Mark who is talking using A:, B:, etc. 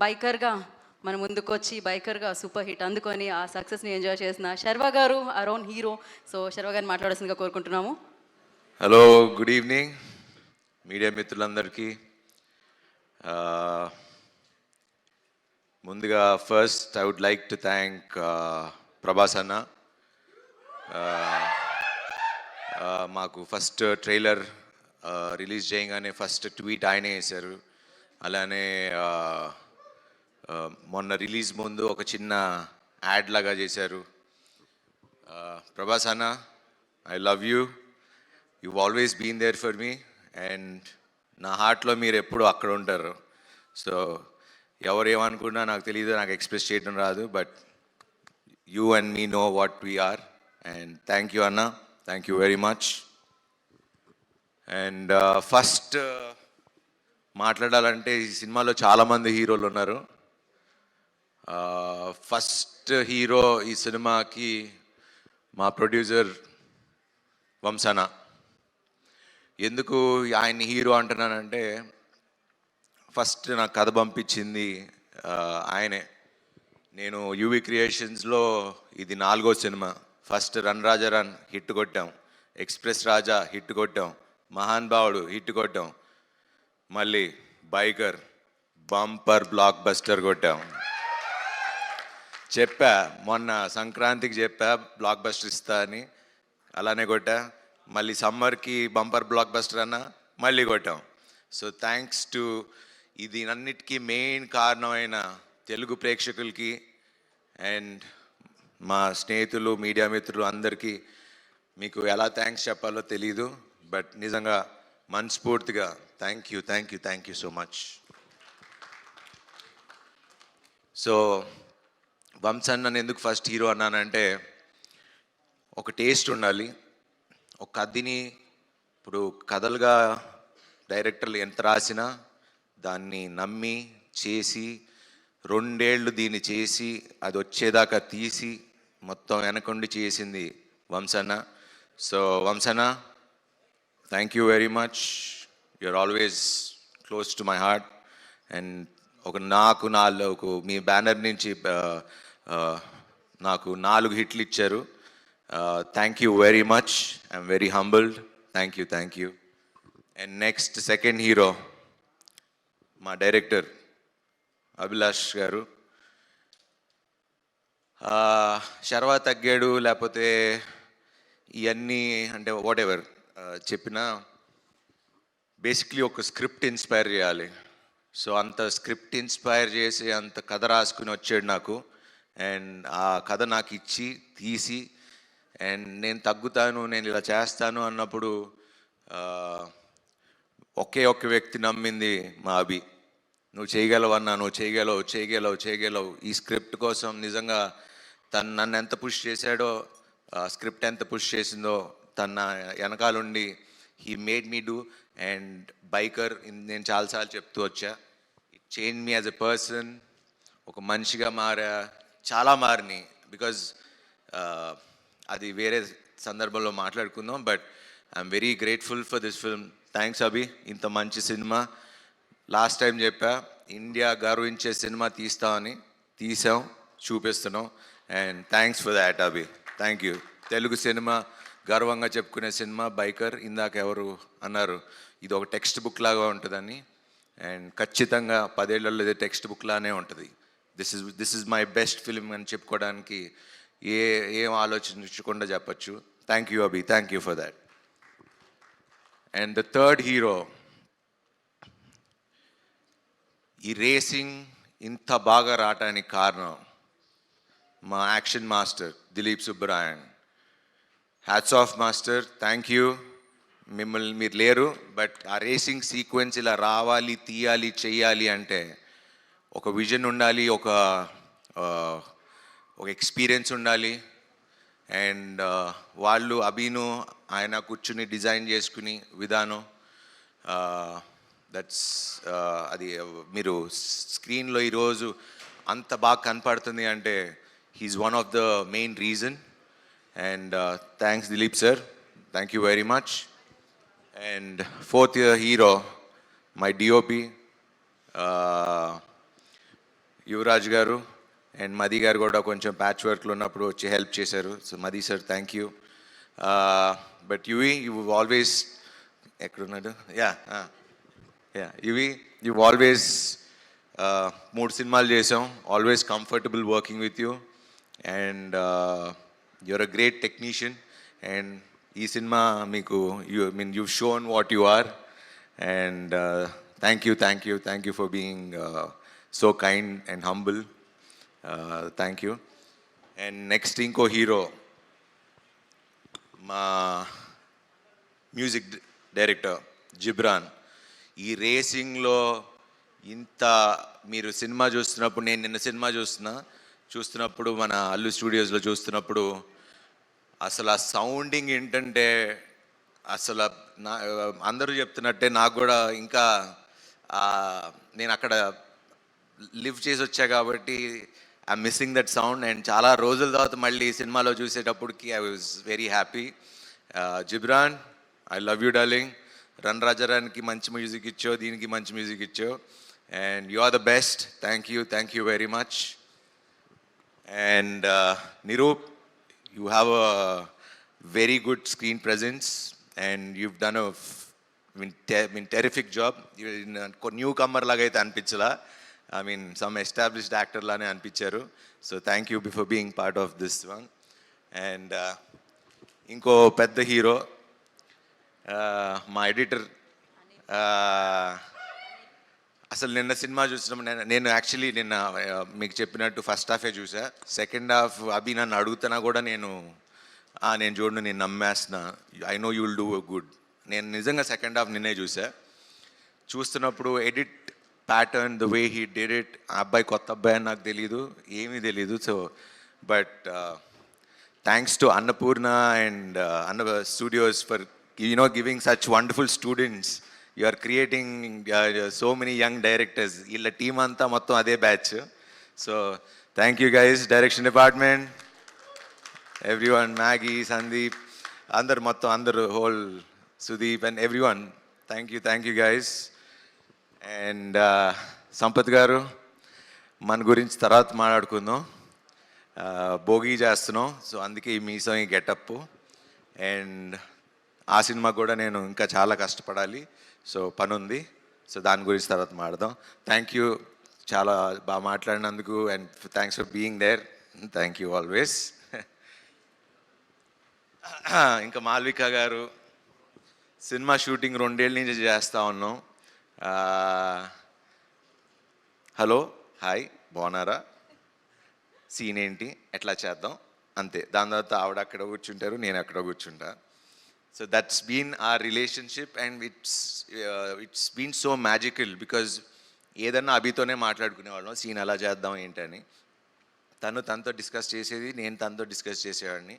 A: బైకర్గా మన ముందుకొచ్చి బైకర్గా super hit అందుకొని ఆ సక్సెస్ని ఎంజాయ్ చేసిన శర్వా గారు అరౌండ్ హీరో. సో శర్వా గారిని మాట్లాడాల్సిందిగా కోరుకుంటున్నాము.
B: హలో, గుడ్ ఈవినింగ్ మీడియా మిత్రులందరికీ. ముందుగా first I would like to thank Prabhas అన్న. మాకు ఫస్ట్ ట్రైలర్ రిలీజ్ చేయగానే ఫస్ట్ ట్వీట్ ఆయనే వేశారు. అలానే మొన్న రిలీజ్ ముందు ఒక చిన్న యాడ్ లాగా చేశారు. ప్రభాస్ అన్న, I love you, you've always been there for me, and నా హార్ట్లో మీరు ఎప్పుడు అక్కడ ఉంటారు. సో ఎవరు ఏమనుకున్నా నాకు తెలియదు, నాకు ఎక్స్ప్రెస్ చేయడం రాదు, but you and me know what we are. And thank you అన్న, thank you very much. And first మాట్లాడాలంటే ఈ సినిమాలో చాలామంది హీరోలు ఉన్నారు. ఫస్ట్ హీరో ఈ సినిమాకి మా ప్రొడ్యూసర్ వంశన. ఎందుకు ఆయన్ని హీరో అంటున్నానంటే, ఫస్ట్ నాకు కథ పంపించింది ఆయనే. నేను యూవి క్రియేషన్స్లో ఇది 4వ సినిమా. ఫస్ట్ రన్ రాజా రన్ హిట్ కొట్టాం, ఎక్స్ప్రెస్ రాజా హిట్ కొట్టాం, మహాన్ భావుడు హిట్ కొట్టాం, మళ్ళీ బైకర్ బంపర్ బ్లాక్ బస్టర్ కొట్టాం. చెప్పా మొన్న సంక్రాంతికి చెప్పా బ్లాక్ బస్టర్ ఇస్తా అని, అలానే కొట్టా. మళ్ళీ సమ్మర్కి బంపర్ బ్లాక్ బస్టర్ అన్న మళ్ళీ కొట్టాం. సో థ్యాంక్స్ టు ఇది అన్నిటికీ మెయిన్ కారణమైన తెలుగు ప్రేక్షకులకి అండ్ మా స్నేహితులు మీడియా మిత్రులు అందరికీ మీకు ఎలా థ్యాంక్స్ చెప్పాలో తెలీదు, బట్ నిజంగా మనస్ఫూర్తిగా thank you, thank you, thank you so much. So వంశన్ నన్ను ఎందుకు ఫస్ట్ హీరో అన్నానంటే, ఒక టేస్ట్ ఉండాలి. ఒక కథని ఇప్పుడు కథలుగా డైరెక్టర్లు ఎంత రాసినా దాన్ని నమ్మి చేసి 2 ఏళ్ళు దీన్ని చేసి అది వచ్చేదాకా తీసి మొత్తం వెనకుండి చేసింది వంశన్న. సో వంశన్న, thank you very much. You're always close to my heart. And నాకు 4 మీ బ్యానర్ నుంచి నాకు 4 హిట్లు ఇచ్చారు. Thank you very much. I'm very humbled. Thank you, thank you. And next second hero మా డైరెక్టర్ అభిలాష్ గారు. శర్వా తగ్గాడు లేకపోతే ఇవన్నీ అంటే వాట్ ఎవర్ చెప్పినా బేసిక్లీ ఒక స్క్రిప్ట్ ఇన్స్పైర్ చేయాలి. సో అంత స్క్రిప్ట్ ఇన్స్పైర్ చేసి అంత కథ రాసుకుని వచ్చాడు నాకు. అండ్ ఆ కథ నాకు ఇచ్చి తీసి అండ్ నేను తగ్గుతాను, నేను ఇలా చేస్తాను అన్నప్పుడు ఒకే ఒక్క వ్యక్తి నమ్మింది మా అభి. నువ్వు చేయగలవు అన్నా, నువ్వు చేయగలవు, చేయగలవు, చేయగలవు. ఈ స్క్రిప్ట్ కోసం నిజంగా తను నన్ను ఎంత పుష్ చేశాడో, స్క్రిప్ట్ ఎంత పుష్ చేసిందో తన వెనకాలండి he made me do. And biker నేను చాలాసార్లు చెప్తూ వచ్చా, it change me as a person. ఒక మనిషిగా మారా, చాలా మారినాయి. బికాజ్ అది వేరే సందర్భంలో మాట్లాడుకుందాం, but I'm very grateful for this film. Thanks Abhi, ఇంత మంచి సినిమా. లాస్ట్ టైం చెప్పా ఇండియా గర్వించే సినిమా తీస్తామని, తీసాం, చూపిస్తున్నాం. And thanks for that Abhi, thank you. Telugu సినిమా గర్వంగా చెప్పుకునే సినిమా బైకర్. ఇందాక ఎవరు అన్నారు ఇది ఒక టెక్స్ట్ బుక్ లాగా ఉంటుందని, అండ్ ఖచ్చితంగా 10 ఏళ్లలో ఇది టెక్స్ట్ బుక్ లానే ఉంటుంది. This is my best film అని చెప్పుకోవడానికి ఏం ఆలోచించకుండా చెప్పచ్చు. Thank you Abhi, thank you for that. And the third hero, ఈ రేసింగ్ ఇంత బాగా రావటానికి కారణం మా action master Dilip Subbarayan. Hats off master, thank you. మిమ్మల్ని మీరు లేరు, బట్ ఆ రేసింగ్ సీక్వెన్స్ ఇలా రావాలి, తీయాలి, చెయ్యాలి అంటే ఒక విజన్ ఉండాలి, ఒక ఎక్స్పీరియన్స్ ఉండాలి. అండ్ వాళ్ళు అభిను ఆయన కూర్చుని డిజైన్ చేసుకుని విధానం దట్స్ అది మీరు స్క్రీన్లో ఈరోజు అంత బాగా కనపడుతుంది అంటే he is one of the main reason. And thanks Dileep sir, thank you very much. And fourth hero, my DOP, Yuvraj గారు అండ్ మది గారు కూడా కొంచెం ప్యాచ్ వర్క్లో ఉన్నప్పుడు వచ్చి హెల్ప్ చేశారు. So Madhi sir thank you. But you always ఎక్కడున్నాడు యువి యూ ఆల్వేస్ 3 సినిమాలు చేసాం, always comfortable working with you and you're a great technician and ఈ సినిమా మీకు you shown what you are and thank you for being so kind and humble. Thank you. And next ఇంకో hero మా music director Ghibran. ఈ రేసింగ్లో ఇంత మీరు cinema చూస్తున్నప్పుడు, నేను నిన్న సినిమా చూస్తున్నప్పుడు మన అల్లు స్టూడియోస్లో చూస్తున్నప్పుడు అసలు ఆ సౌండింగ్ ఏంటంటే అసలు నా అందరూ చెప్తున్నట్టే నాకు కూడా ఇంకా నేను అక్కడ లివ్ చేసి వచ్చా కాబట్టి I missing that sound. And చాలా రోజుల తర్వాత మళ్ళీ సినిమాలో చూసేటప్పటికి I was very happy. Ghibran, I love you darling. Run రాజారానికి మంచి మ్యూజిక్ ఇచ్చావు, దీనికి మంచి మ్యూజిక్ ఇచ్చావు and you are the best. Thank you very much. And Niroop, you have a very good screen presence and you've done a terrific job. Newcomer laga aithe anpinchala, I mean some established actor lane anpicharu. So thank you for being part of this one. And inko pedda hero మా editor. అసలు నిన్న cinema చూసినప్పుడు నేను actually నిన్న మీకు చెప్పినట్టు first హాఫే చూసా. Second half అభి నన్ను అడుగుతున్నా కూడా నేను చూడను, నేను నమ్మేస్తున్నా, I know you will do good. నేను నిజంగా సెకండ్ హాఫ్ నిన్నే చూసా. చూస్తున్నప్పుడు edit pattern, the way he did it, ఆ అబ్బాయి కొత్త అబ్బాయి అని నాకు ఏమీ తెలీదు. So but thanks to Annapurna and అన్న studios for giving such wonderful students. You are creating so many young directors. వీళ్ళ టీం అంతా మొత్తం అదే batch. So thank you guys, direction department, everyone, Maggie, Sandeep, అందరు whole Sudeep and everyone. Thank you guys. And Sampath గారు, మన గురించి తర్వాత మాట్లాడుకుందాం. భోగి చేస్తున్నాం, సో అందుకే ఈ మీసం, ఈ గెటప్. అండ్ ఆ సినిమా కూడా నేను ఇంకా చాలా కష్టపడాలి, సో పని ఉంది. సో దాని గురించి తర్వాత మాట్లాడదాం. థ్యాంక్ యూ, చాలా బాగా మాట్లాడినందుకు and thanks for being there. Thank you always. ఇంకా మాల్విక గారు, సినిమా షూటింగ్ 2 ఏళ్ళ నుంచి చేస్తూ ఉన్నాం. హలో, హాయ్, బాగున్నారా, సీన్ ఏంటి, ఎట్లా చేద్దాం, అంతే. దాని తర్వాత ఆవిడ అక్కడ కూర్చుంటారు, నేను అక్కడ కూర్చుంటా. So that's been our relationship and it's been so magical because ఏదన్నా అభితోనే మాట్లాడుకునేవాళ్ళం, సీన్ అలా చేద్దాం ఏంటని. తనతో డిస్కస్ చేసేది, నేను తనతో డిస్కస్ చేసేవాడిని.